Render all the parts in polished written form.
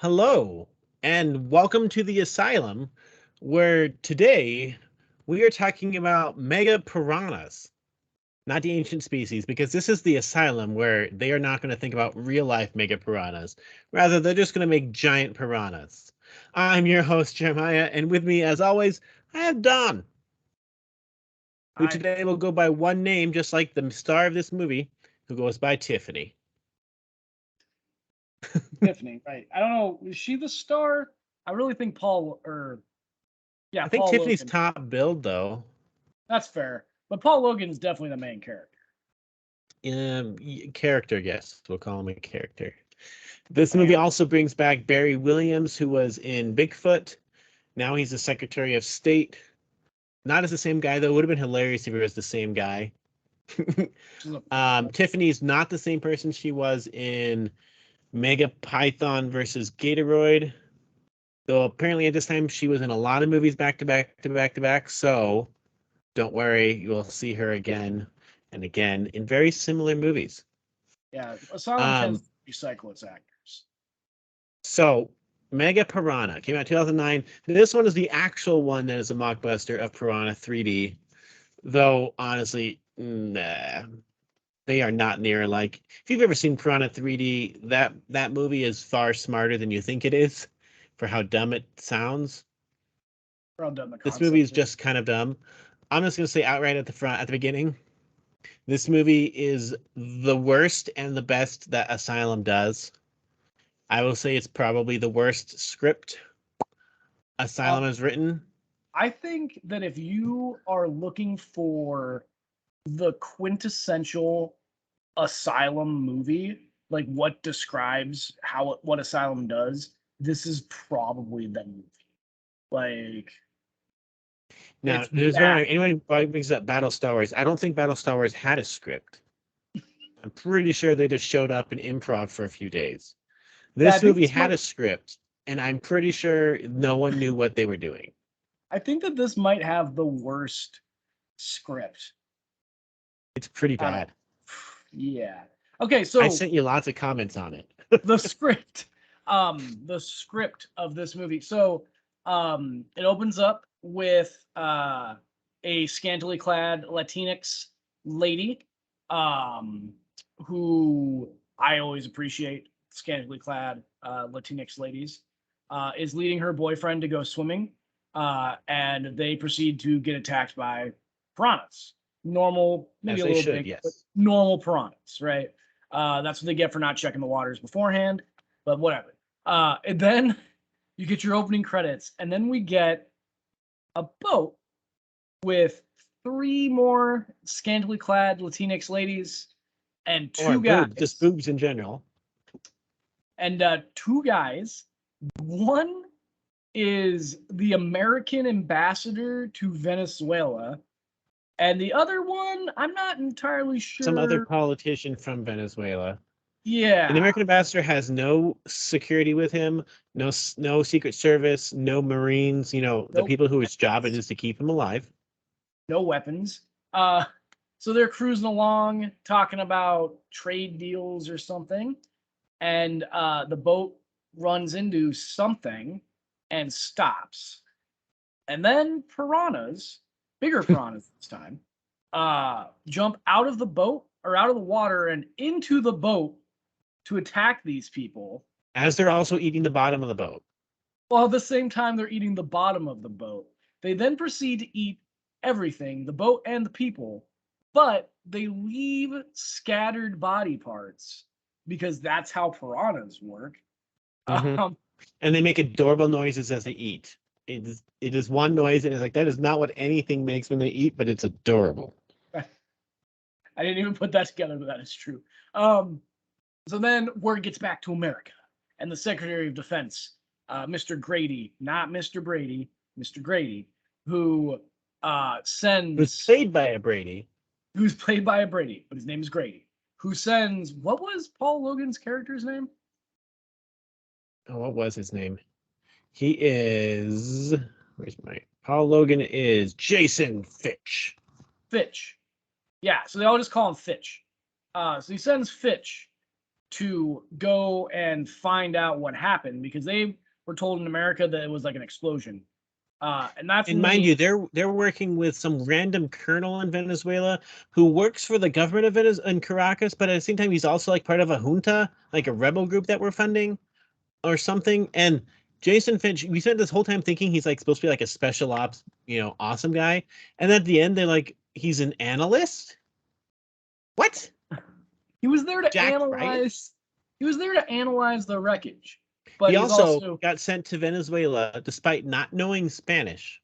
Hello, and welcome to the Asylum, where today we are talking about mega piranhas, not the ancient species, because this is the Asylum where they are not going to think about real life mega piranhas. Rather, they're just going to make giant piranhas. I'm your host, Jeremiah, and with me, as always, I have Don, who I today will go by one name, just like the star of this movie, who goes by Tiffany. Tiffany, right? I don't know. Is she the star? I really think I think Paul Tiffany's Logan. top build, though. That's fair, but Paul Logan is definitely the main character. Character, yes, we'll call him a character. This movie Fair. also brings back Barry Williams, who was in Bigfoot. Now he's the Secretary of State. Not as the same guy, though. It would have been hilarious if he was the same guy. She's a- Tiffany's not the same person she was in Mega Python versus Gatoroid. Though apparently at this time she was in a lot of movies back to back to back to back. So don't worry, you will see her again and again in very similar movies. yeah, Asylum tends Um, to recycle its actors. So, Mega Piranha came out 2009. This one is the actual one that is a mockbuster of Piranha 3D. Though, honestly, nah, they are not near like. If you've ever seen Piranha 3D, that movie is far smarter than you think it is for how dumb it sounds. We're all done the This movie is concept. just kind of dumb. I'm just going to say outright at the front, at the beginning, this movie is the worst and the best that Asylum does. I will say it's probably the worst script Asylum Um, has written. I think that if you are looking for the quintessential Asylum movie, like what describes what Asylum does, this is probably the movie. Like Now, it's there's that. very anyone who brings up Battlestar Wars. I don't think Battlestar Wars had a script. I'm pretty sure they just showed up and improv for a few days. Yeah, I This think movie this had might a script, and I'm pretty sure no one knew what they were doing. I think that this might have the worst script It's pretty out of bad. yeah. Okay, I so sent you lots of comments on it. the script, the script of this movie. So it opens up with a scantily clad Latinx lady, um, who I always appreciate scantily clad Latinx ladies, is leading her boyfriend to go swimming, and they proceed to get attacked by piranhas. Normal, maybe As a they little should, big, but yes. normal piranhas, right? That's what they get for not checking the waters beforehand, but whatever. And then you get your opening credits, and then we get a boat with three more scantily clad Latinx ladies and Or two boobs, just guys. boobs in general. And two guys. One is the American ambassador to Venezuela, and the other one, I'm not entirely Some other sure. politician from Venezuela. And the Yeah, American ambassador has no security with him, no Secret Service, no Marines. The nope. people whose job it is to keep him alive. No weapons. Uh, so they're cruising along, talking about trade deals or something, and the boat runs into something and stops. And then piranhas, bigger piranhas this time, jump out of the boat or out of the water and into the boat to attack these people. As they're also eating the bottom of the boat. While at the same time they're eating the bottom of the boat. They then proceed to eat everything, the boat and the people, but they leave scattered body parts because that's how piranhas work. Hmm. Um, And they make adorable noises as they eat. It is one noise, and it's like that is not what anything makes when they eat, but it's adorable. I didn't even put that together, but that is true. Um, so then word gets back to America, and the Secretary of Defense, Mr. Grady, not Mr. Brady, Mr. Grady, who It was sends played by a Brady. who's played by a Brady, but his name is Grady, who sends what was Paul Logan's character's name? Oh, what was his name? He is. Where's my Paul Logan is Jason Fitch. Fitch. Yeah, so they all just call him Fitch. So he sends Fitch to go and find out what happened because they were told in America that it was like an explosion. And that's And when mind you, they're working with some random colonel in Venezuela who works for the government of Venezuela in Caracas, but at the same time he's also like part of a junta, like a rebel group that we're funding or something. And Jason Finch, we spent this whole time thinking he's like supposed to be like a special ops, awesome guy. And at the end, they're like, he's an analyst. What? he was there to Jack Ryan? analyze. He was there to analyze the wreckage, but He he's also also got sent to Venezuela despite not knowing Spanish.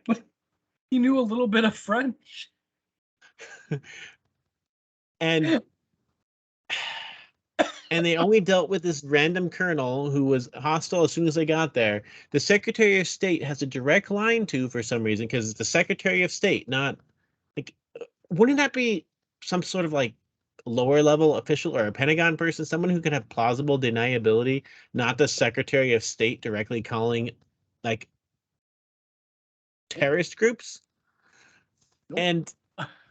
but he knew a little bit of French. And and they only dealt with this random colonel who was hostile as soon as they got there. The Secretary of State has a direct line to for some reason because it's the Secretary of State, not like wouldn't that be some sort of like lower level official or a Pentagon person, someone who could have plausible deniability, not the Secretary of State directly calling like terrorist groups? Nope.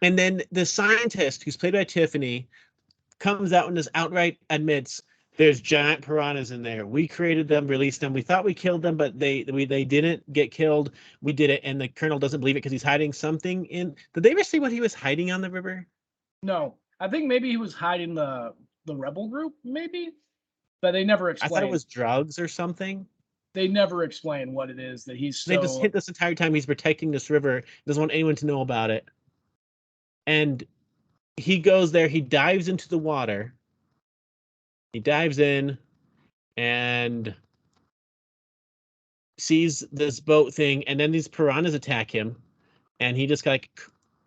And then the scientist who's played by Tiffany comes out and just outright admits there's giant piranhas in there. We created them, released them. We thought we killed them, but they didn't get killed. We did it, and the colonel doesn't believe it because he's hiding something in. Did they ever see what he was hiding on the river? No, I think maybe he was hiding the rebel group, maybe, but they never I thought it explained. was drugs or something. They never explain what it is that he's They just so. hit this entire time he's protecting this river. Doesn't want anyone to know about it. And he goes there. He dives into the water. He dives in and sees this boat thing, and then these piranhas attack him, and he just like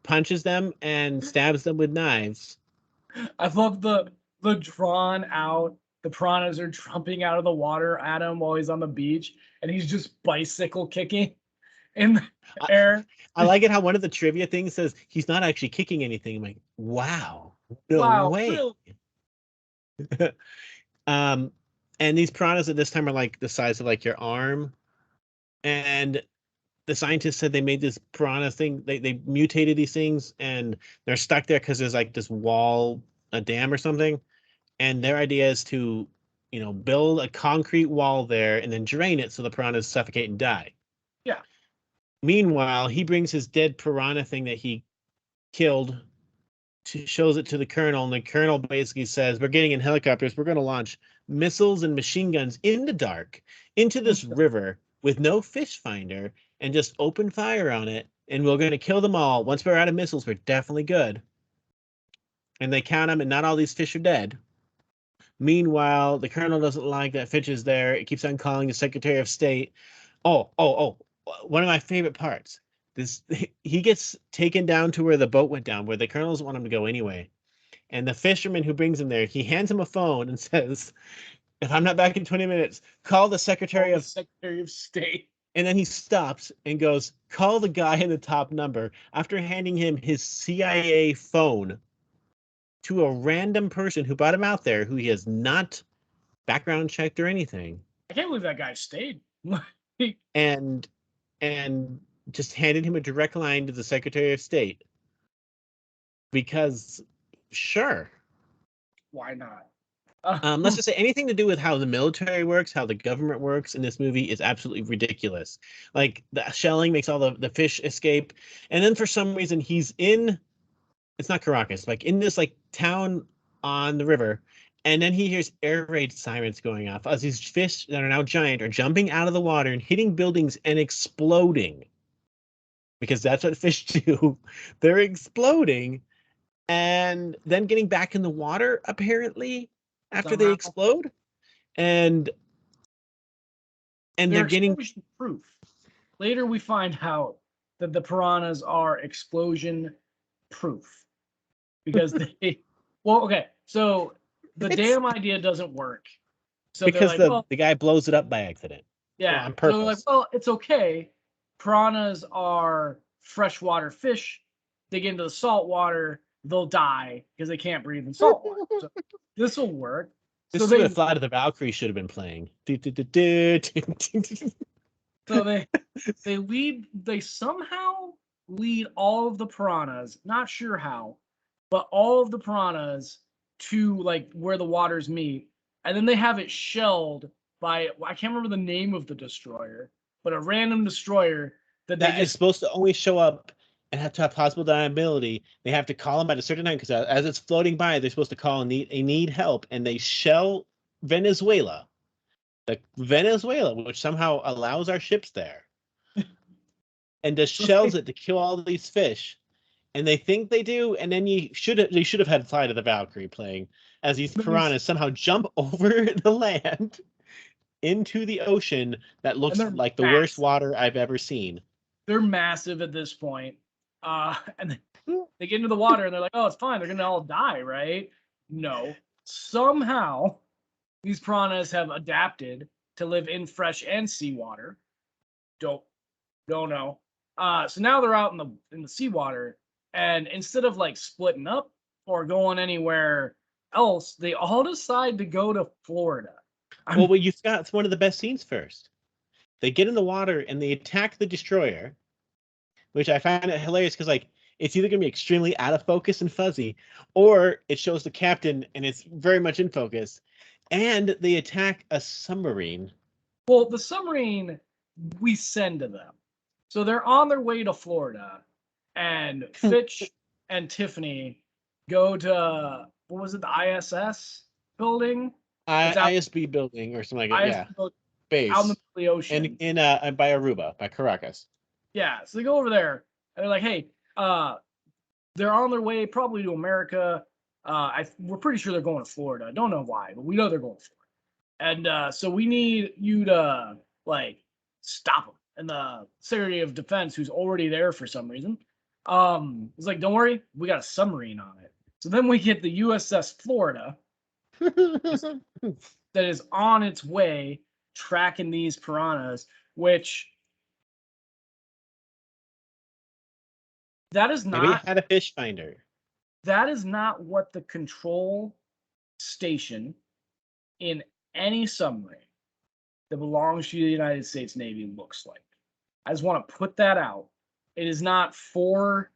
punches them and stabs them with knives. I love the drawn out. The piranhas are jumping out of the water at him while he's on the beach, and he's just bicycle kicking in the air. I like it how one of the trivia things says he's not actually kicking anything. I'm like, wow, no Wow, way. really? And these piranhas at this time are like the size of like your arm. And the scientists said they made this piranha thing. They mutated these things, and they're stuck there because there's like this wall, a dam or something. And their idea is to, build a concrete wall there and then drain it so the piranhas suffocate and die. Yeah. Meanwhile, he brings his dead piranha thing that he killed, shows it to the colonel, and the colonel basically says, "We're getting in helicopters. We're going to launch missiles and machine guns in the dark into this river with no fish finder and just open fire on it. And we're going to kill them all. Once we're out of missiles, we're definitely good." And they count them, and not all these fish are dead. Meanwhile, the colonel doesn't like that Fitch is there. It keeps on calling the Secretary of State. Oh, one of my favorite parts. This he gets taken down to where the boat went down, where the colonel doesn't want him to go anyway. And the fisherman who brings him there, he hands him a phone and says, "If I'm not back in 20 minutes, call the Secretary of State." And then he stops and goes, "Call the guy in the top number," after handing him his CIA phone to a random person who brought him out there who he has not background checked or anything. I can't believe that guy stayed. and just handed him a direct line to the Secretary of State. Because sure. Why not? Let's just say anything to do with how the military works, how the government works in this movie is absolutely ridiculous. Like the shelling makes all the fish escape. And then for some reason he's it's not Caracas, like in this like town on the river, and then he hears air raid sirens going off as these fish that are now giant are jumping out of the water and hitting buildings and exploding. Because that's what fish do. They're exploding and then getting back in the water apparently after they explode. And they're getting proof. Later we find out that the piranhas are explosion proof. Because so the damn idea doesn't work. So because the guy blows it up by accident. Yeah. On purpose. So they're like, well, it's okay. Piranhas are freshwater fish. They get into the salt water, they'll die because they can't breathe in salt water. So this will work. This is where Flight of the Valkyrie should have been playing. So they somehow lead all of the piranhas, not sure how, but all of the piranhas to like where the waters meet, and then they have it shelled by, I can't remember the name of the destroyer, but a random destroyer that they That is just supposed to only show up and have to have possible deniability. They have to call them at a certain time because as it's floating by, they're supposed to call and need help, and they shell Venezuela, which somehow allows our ships there, and just shells it to kill all these fish. And they think they do, and then they should have had Flight of the Valkyrie playing as these piranhas somehow jump over the land into the ocean that looks like the worst water I've ever seen. They're massive at this point. And they get into the water and they're like, oh, it's fine. They're going to all die, right? No. Somehow, these piranhas have adapted to live in fresh and seawater. Don't know. So now they're out in the seawater, and instead of like splitting up or going anywhere else, they all decide to go to Florida. Well, you've got one of the best scenes first. They get in the water and they attack the destroyer, which I find it hilarious because like it's either going to be extremely out of focus and fuzzy, or it shows the captain and it's very much in focus. And they attack a submarine. Well, the submarine we send to them. So they're on their way to Florida, and Fitch and Tiffany go to, what was it, the ISS building? ISB building or something like that. Yeah. Base. Out in the middle of the ocean. In by Aruba, by Caracas. Yeah. So they go over there and they're like, hey, they're on their way probably to America. We're pretty sure they're going to Florida. I don't know why, but we know they're going to Florida. And so we need you to like stop them. And the Secretary of Defense, who's already there for some reason, is like, don't worry, we got a submarine on it. So then we get the USS Florida that is on its way tracking these piranhas, which that is not. Maybe it had a fish finder. That is not what the control station in any submarine that belongs to the United States Navy looks like. I just want to put that out. It is not 4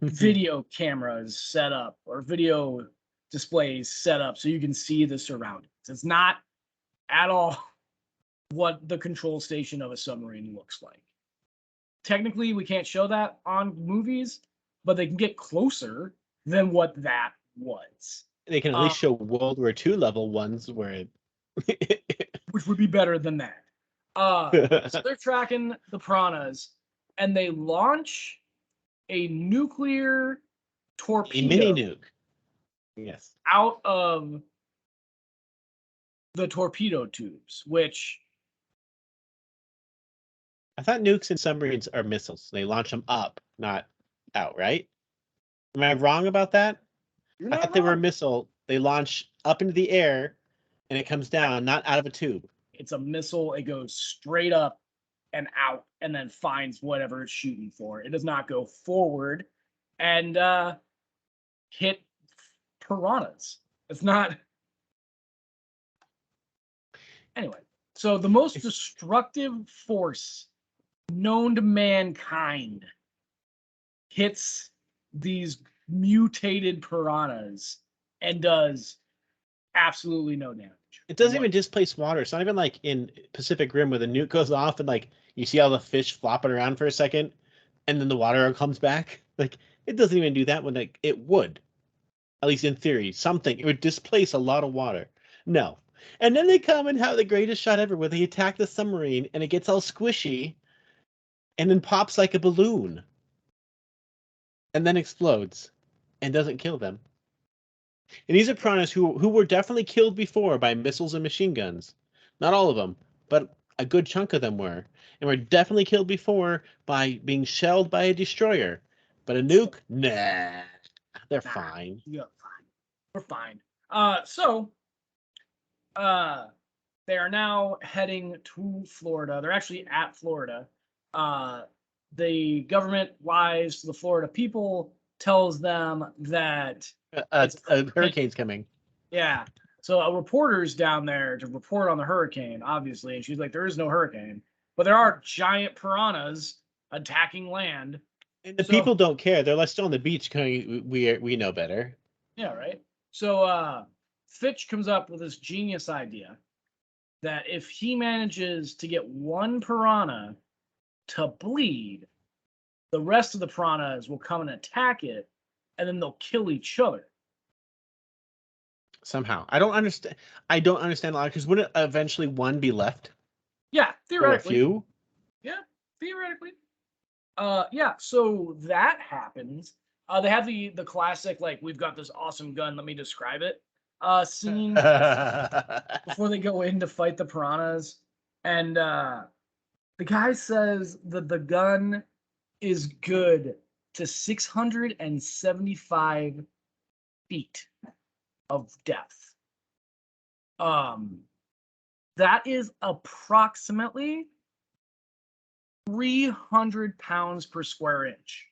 video cameras set up or video displays set up so you can see the surroundings. It's not at all what the control station of a submarine looks like. Technically, we can't show that on movies, but they can get closer than what that was. They can at least show World War II level ones where it which would be better than that. So they're tracking the piranhas, and they launch a nuclear torpedo, a mini nuke, yes, out of the torpedo tubes. Which I thought nukes and submarines are missiles. They launch them up, not out, right? Am I wrong about that? I thought they were a missile. They launch up into the air, and it comes down, not out of a tube. It's a missile. It goes straight up and out and then finds whatever it's shooting for. It does not go forward and hit piranhas. It's not. Anyway, so the most destructive force known to mankind hits these mutated piranhas and does absolutely no damage. It doesn't even displace water. It's not even like in Pacific Rim where the nuke goes off and like you see all the fish flopping around for a second and then the water comes back. Like it doesn't even do that when like it would. At least in theory, something. It would displace a lot of water. No. And then they come and have the greatest shot ever where they attack the submarine and it gets all squishy and then pops like a balloon. And then explodes and doesn't kill them. And these are piranhas who were definitely killed before by missiles and machine guns. Not all of them, but a good chunk of them were. And were definitely killed before by being shelled by a destroyer. But a nuke? Nah. They're fine. Yeah, fine. We're fine. So they are now heading to Florida. They're actually at Florida. The government lies to the Florida people, tells them that a hurricane's coming. Yeah. So a reporter's down there to report on the hurricane, obviously, and she's like, there is no hurricane, but there are giant piranhas attacking land And the So people don't care. They're like still on the beach going, we know better. yeah, right. So Fitch comes up with this genius idea that if he manages to get one piranha to bleed, the rest of the piranhas will come and attack it, and then they'll kill each other. Somehow. I don't understand. I don't understand a lot because wouldn't eventually one be left? Yeah, Or a theoretically. few? Yeah, theoretically. Yeah, so that happens. They have the classic, like, we've got this awesome gun, let me describe it, scene before they go in to fight the piranhas. And the guy says that the gun is good to 675 feet of depth. That is approximately 300 pounds per square inch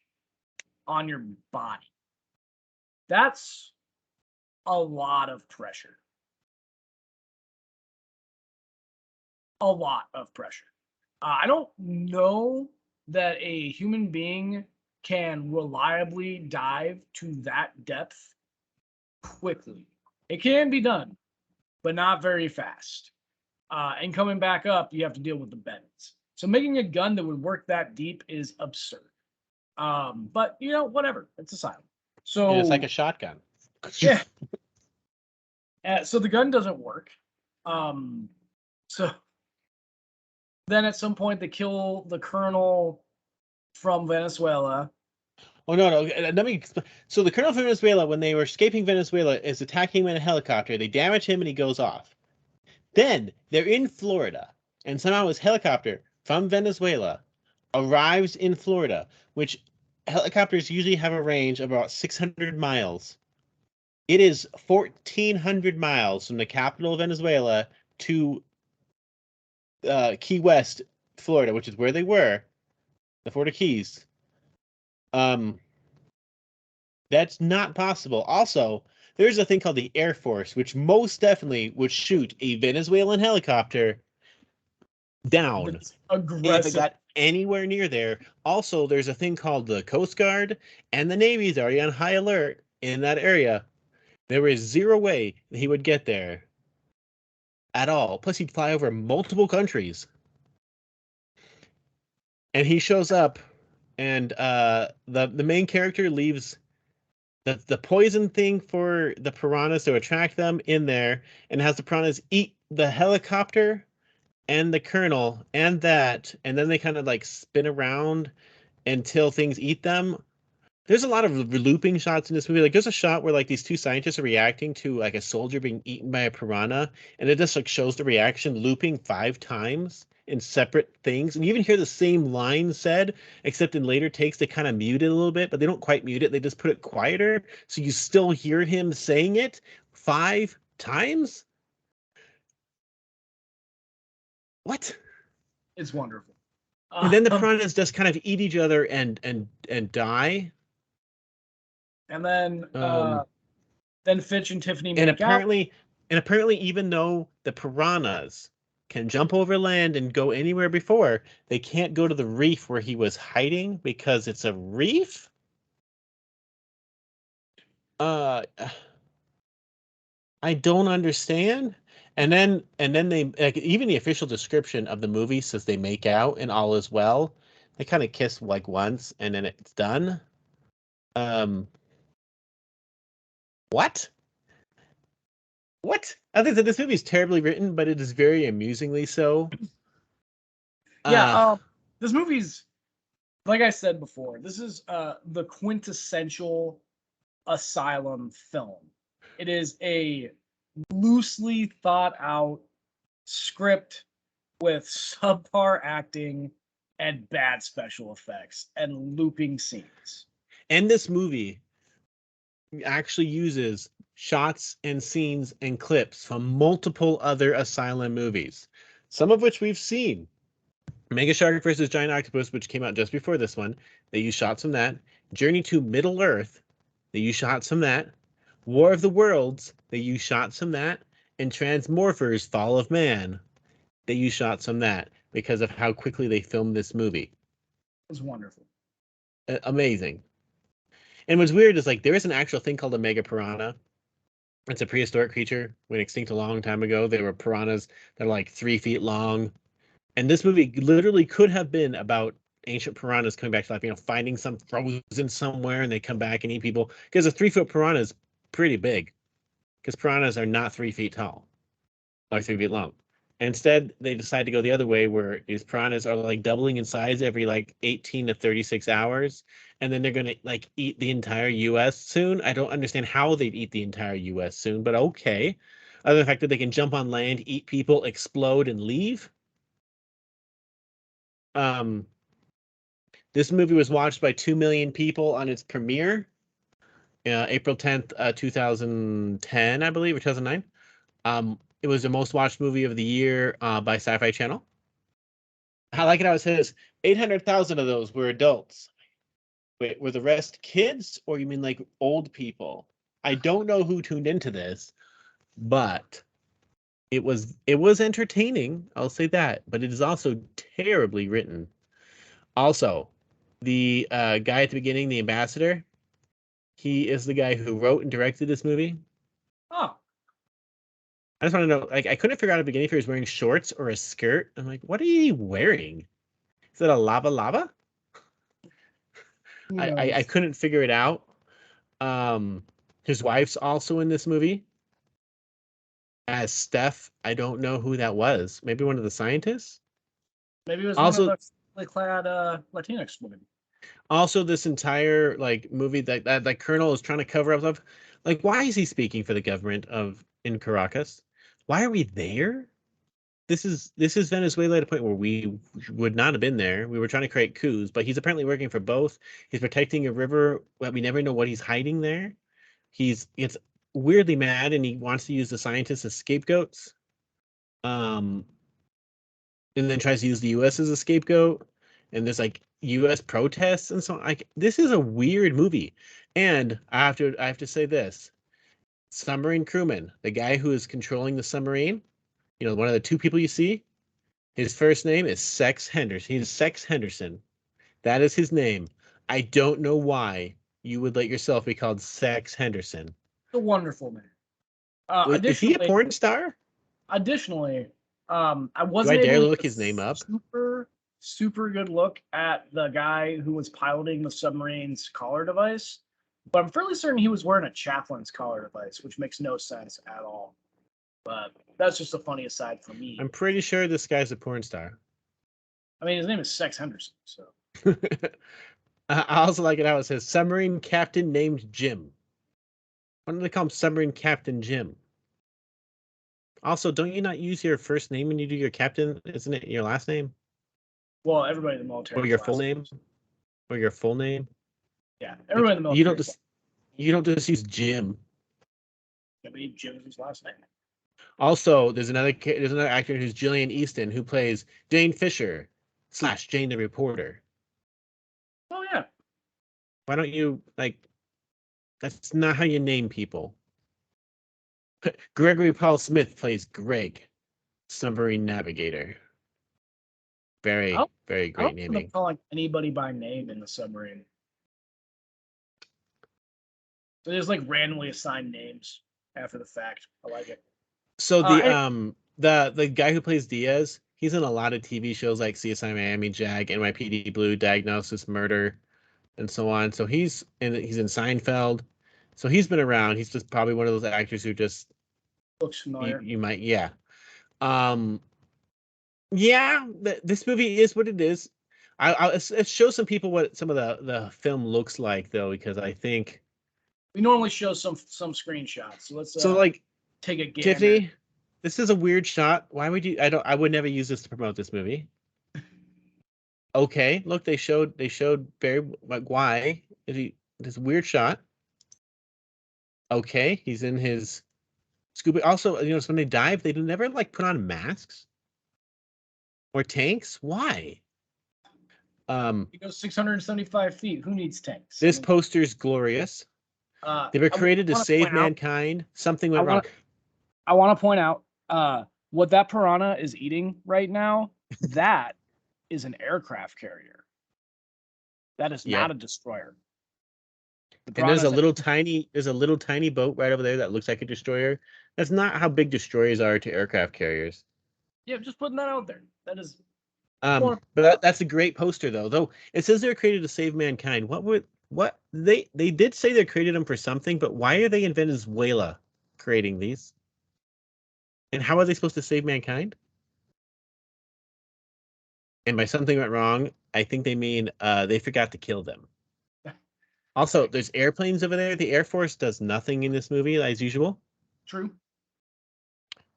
on your body. That's a lot of pressure. A lot of pressure. I don't know that a human being can reliably dive to that depth quickly. It can be done, but not very fast. And coming back up, you have to deal with the bends. So making a gun that would work that deep is absurd. But whatever. It's Asylum. And it's like So a shotgun. yeah. So the gun doesn't work. So then at some point they kill the colonel from Venezuela. Oh no, no. Let me explain. So the Colonel from Venezuela, when they were escaping Venezuela, is attacking him in a helicopter. They damage him and he goes off. Then they're in Florida, and somehow his helicopter from Venezuela arrives in Florida, which helicopters usually have a range of about 600 miles. It is 1,400 miles from the capital of Venezuela to Key West, Florida, which is where they were, the Florida Keys. That's not possible. Also, there's a thing called the Air Force, which most definitely would shoot a Venezuelan helicopter down That's if it aggressive. got anywhere near there. Also, there's a thing called the Coast Guard, and the Navy's already on high alert in that area. There is zero way that he would get there at all. Plus, he'd fly over multiple countries. And he shows up, and the main character leaves the poison thing for the piranhas to attract them in there, and has the piranhas eat the helicopter and the colonel and then they kind of like spin around until things eat them. There's a lot of looping shots in this movie. Like there's a shot where like these two scientists are reacting to like a soldier being eaten by a piranha, and it just like shows the reaction looping 5 times in separate things. And you even hear the same line said, except in later takes they kind of mute it a little bit, but they don't quite mute it. They just put it quieter, so you still hear him saying it 5 times. What? It's wonderful. And then the piranhas just kind of eat each other and die. And then Fitch and Tiffany And make out. apparently, even though the piranhas can jump over land and go anywhere before, they can't go to the reef where he was hiding because it's a reef. Uh, I don't understand. And then they like even the official description of the movie says they make out and all is well. They kind of kiss like once and then it's done. Um, what? What? I think that this movie is terribly written, but it is very amusingly so. Yeah, Uh, this movie's, like I said before, this is the quintessential Asylum film. It is a loosely thought out script with subpar acting and bad special effects and looping scenes. and this movie actually uses shots and scenes and clips from multiple other Asylum movies, some of which we've seen. Mega Shark versus Giant Octopus, which came out just before this one, they use shots from that. Journey to Middle Earth, they use shots from that. War of the Worlds, they use shots from that. And Transmorphers Fall of Man, they use shots from that because of how quickly they filmed this movie. It was wonderful. Amazing. And what's weird is like there is an actual thing called a mega piranha. It's a prehistoric creature. Went extinct a long time ago. They were piranhas that are like 3 feet long. And this movie literally could have been about ancient piranhas coming back to life, finding some frozen somewhere and they come back and eat people. Because a 3 foot piranha is pretty big. Because piranhas are not 3 feet tall, like 3 feet long. And instead, they decide to go the other way, where these piranhas are like doubling in size every like 18 to 36 hours, and then they're gonna like eat the entire U.S. soon. I don't understand how they'd eat the entire U.S. soon, but okay. Other than the fact that they can jump on land, eat people, explode, and leave. Um, this movie was watched by 2 million people on its premiere, April 10th, 2010, I believe, or 2009. It was the most watched movie of the year by Syfy Channel. I like it how it says 800,000 of those were adults. Wait, were the rest kids, or you mean like old people? I don't know who tuned into this, but it was entertaining. I'll say that, but it is also terribly written. Also, the guy at the beginning, the ambassador, he is the guy who wrote and directed this movie. Oh, I just want to know, like, I couldn't figure out at the beginning if he was wearing shorts or a skirt. I'm like, what are you wearing? Is it a lava lava? who I knows? couldn't figure it out. His wife's also in this movie as Steph. I don't know who that was. Maybe one of the scientists. Maybe it was one of Also, the fully clad Latinx women. also this entire like movie that Colonel is trying to cover up of, like, why is he speaking for the government of in Caracas? Why are we there? This is Venezuela at a point where we would not have been there. We were trying to create coups, but he's apparently working for both. He's protecting a river, but we never know what he's hiding there. He's gets weirdly mad and he wants to use the scientists as scapegoats. Um, and then tries to use the US as a scapegoat. And there's like US protests and so on. Like, this is a weird movie. And I have to say this. Submarine crewman, the guy who is controlling the submarine, one of the two people you see, his first name is Sex Henderson. He's Sex Henderson. That is his name. I don't know why you would let yourself be called Sex Henderson. The wonderful man. Is he a Additionally, porn star? additionally, I Do wasn't I able dare to look get a his name up? super good look at the guy who was piloting the submarine's collar device, but I'm fairly certain he was wearing a chaplain's collar device, which makes no sense at all. But that's just a funny aside for me. I'm pretty sure this guy's a porn star. I mean, his name is Sex Henderson, so. I also like it how it says submarine captain named Jim. Why don't they call him Submarine Captain Jim? Also, don't you not use your first name when you do your captain? Isn't it your last name? Well, everybody in the military. Or your full name? Or your full name? Yeah, Like, everybody in the you military. don't just use Jim. I mean, Jim is his last name. Also, there's another actor who's Gillian Easton who plays Jane Fisher / Jane the reporter. Oh yeah. Why don't you that's not how you name people. Gregory Paul Smith plays Greg, submarine navigator. I Very, don't, very I great don't remember naming. calling anybody by name in the submarine. So there's like randomly assigned names after the fact. I like it. So Anyway, the guy who plays Diaz, he's in a lot of TV shows like CSI Miami, Jag, NYPD Blue, Diagnosis, Murder, and so on. So he's in Seinfeld. So he's been around. He's just probably one of those actors who just looks you, familiar. you might yeah. Um yeah, this movie is what it is. It shows some people what some of the film looks like though, because I think We normally show some screenshots, so let's so like take a gander. Tiffany, this is a weird shot. Why would you? I would never use this to promote this movie. Okay, look, they showed Barry, like, why is he this weird shot? Okay, he's in his scuba. Also, so when they dive, they never like put on masks or tanks. Why? He goes 675 feet. Who needs tanks? This poster's glorious. They were I created to want to save point out. mankind. Something I went wrong. want. I want to point out. What that piranha is eating right now. That is an aircraft carrier. That is Yeah. not a destroyer. The And there's a Piranha's little tiny boat right over there that looks like a destroyer. That's not how big destroyers are to aircraft carriers. yeah, just putting that out there. That is one. But that's a great poster though. Though it says they're created to save mankind. What they did say they created them for something, but why are they in Venezuela creating these? And how are they supposed to save mankind? And by something went wrong, I think they mean they forgot to kill them. Also, there's airplanes over there. The Air Force does nothing in this movie as usual. True.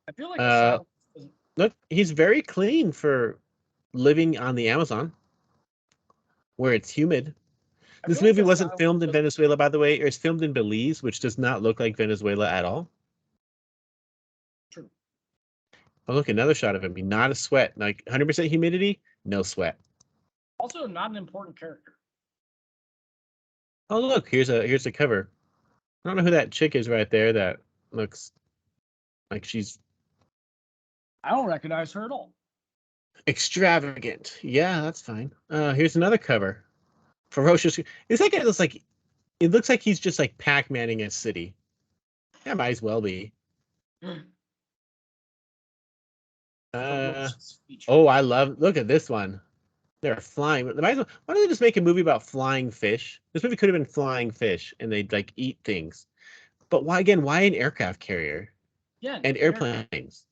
I feel like Uh, Asylum doesn't. Look, he's very clean for living on the Amazon, where it's humid. I This feel like movie wasn't Asylum filmed in doesn't. Venezuela, by the way. It was filmed in Belize, which does not look like Venezuela at all. True. Oh, look, another shot of him. Not a sweat. Like 100% humidity, no sweat. Also, not an important character. Oh, look, here's a cover. I don't know who that chick is right there that looks like she's I don't recognize her at all. extravagant. Yeah, that's fine. Here's another cover. Ferocious. It's like it looks like he's just like Pac-Manning a city. Yeah, might as well be. Ferocious features. Oh, look at this one. They're flying. Why don't they just make a movie about flying fish? This movie could have been flying fish and they'd like eat things. But why an aircraft carrier Yeah, and airplanes?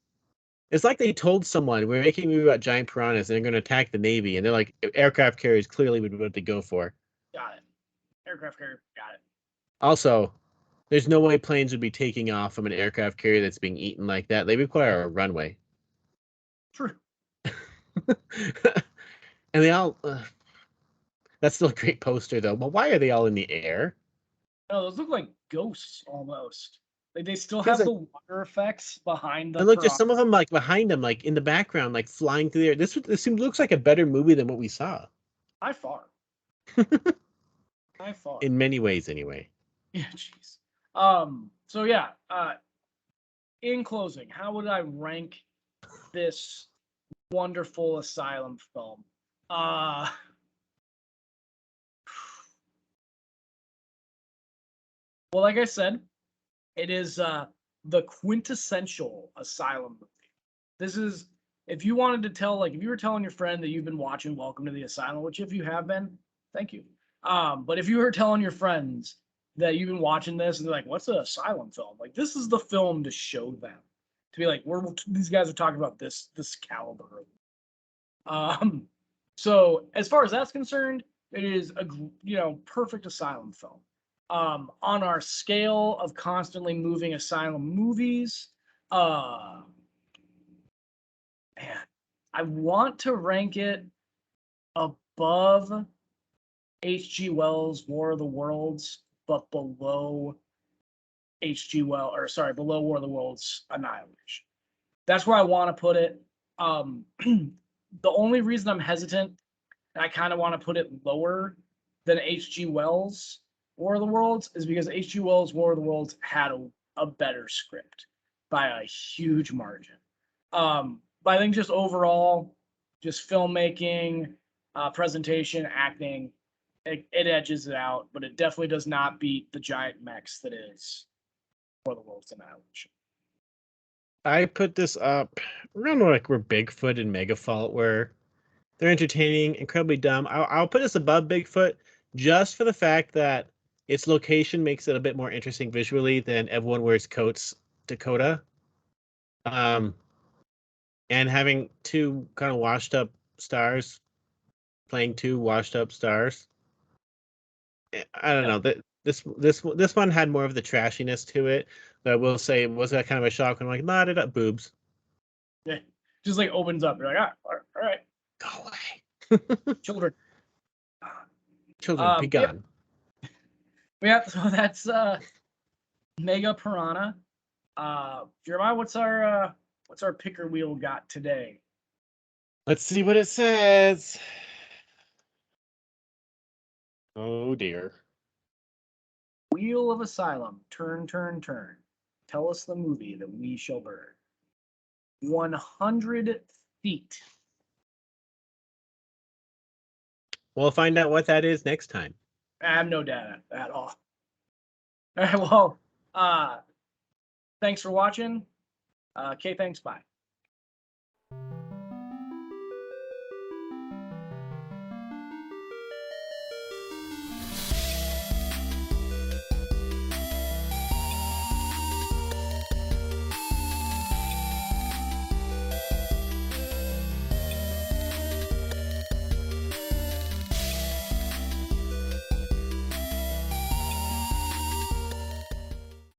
It's like they told someone we're making a movie about giant piranhas and they're going to attack the Navy, and they're like, aircraft carriers clearly would be what they go for. Got it. Aircraft carrier. Got it. Also, there's no way planes would be taking off from an aircraft carrier that's being eaten like that. They require a runway. True. And they all. That's still a great poster though. But why are they all in the air? No, those look like ghosts almost. Like they still Feels have like, the water effects behind the and look, there's piranha. some of them like behind them, like in the background, like flying through the air. Looks like a better movie than what we saw. By far. By far. In many ways, anyway. Yeah, jeez. So yeah, in closing, how would I rank this wonderful Asylum film? Well, like I said, it is the quintessential Asylum movie. This is if you wanted to tell, like, if you were telling your friend that you've been watching Welcome to the Asylum, which if you have been, thank you. But if you were telling your friends that you've been watching this and they're like, "What's an Asylum film?" Like, this is the film to show them, to be like, these guys are talking about this caliber. So as far as that's concerned, it is a perfect Asylum film. On our scale of constantly moving Asylum movies, man, I want to rank it above H.G. Wells' War of the Worlds, but below below War of the Worlds Annihilation. That's where I want to put it. The only reason I'm hesitant, and I kind of want to put it lower than H.G. Wells' War of the Worlds, is because H.G. Wells' War of the Worlds had a better script by a huge margin. But I think just overall, just filmmaking, presentation, acting, it edges it out, but it definitely does not beat the giant mechs that is War of the Worlds Annihilation. I put this up around like where Bigfoot and Megafault were. They're entertaining, incredibly dumb. I'll put this above Bigfoot just for the fact that its location makes it a bit more interesting visually than Everyone Wears Coats Dakota. And having two kind of washed up stars playing two washed up stars. I don't know that this one had more of the trashiness to it. But I will say, was that kind of a shock? I'm like, nah, it up boobs. Yeah, just like opens up. You're like, all right, Go away, children. children, be Yep. gone. Yeah, so that's Mega Piranha. Jeremiah, what's our picker wheel got today? Let's see what it says. Oh dear. Wheel of Asylum. Turn, turn, turn. Tell us the movie that we shall burn. 100 feet. We'll find out what that is next time. I have no data at all. All right, well, thanks for watching. Okay, thanks, bye.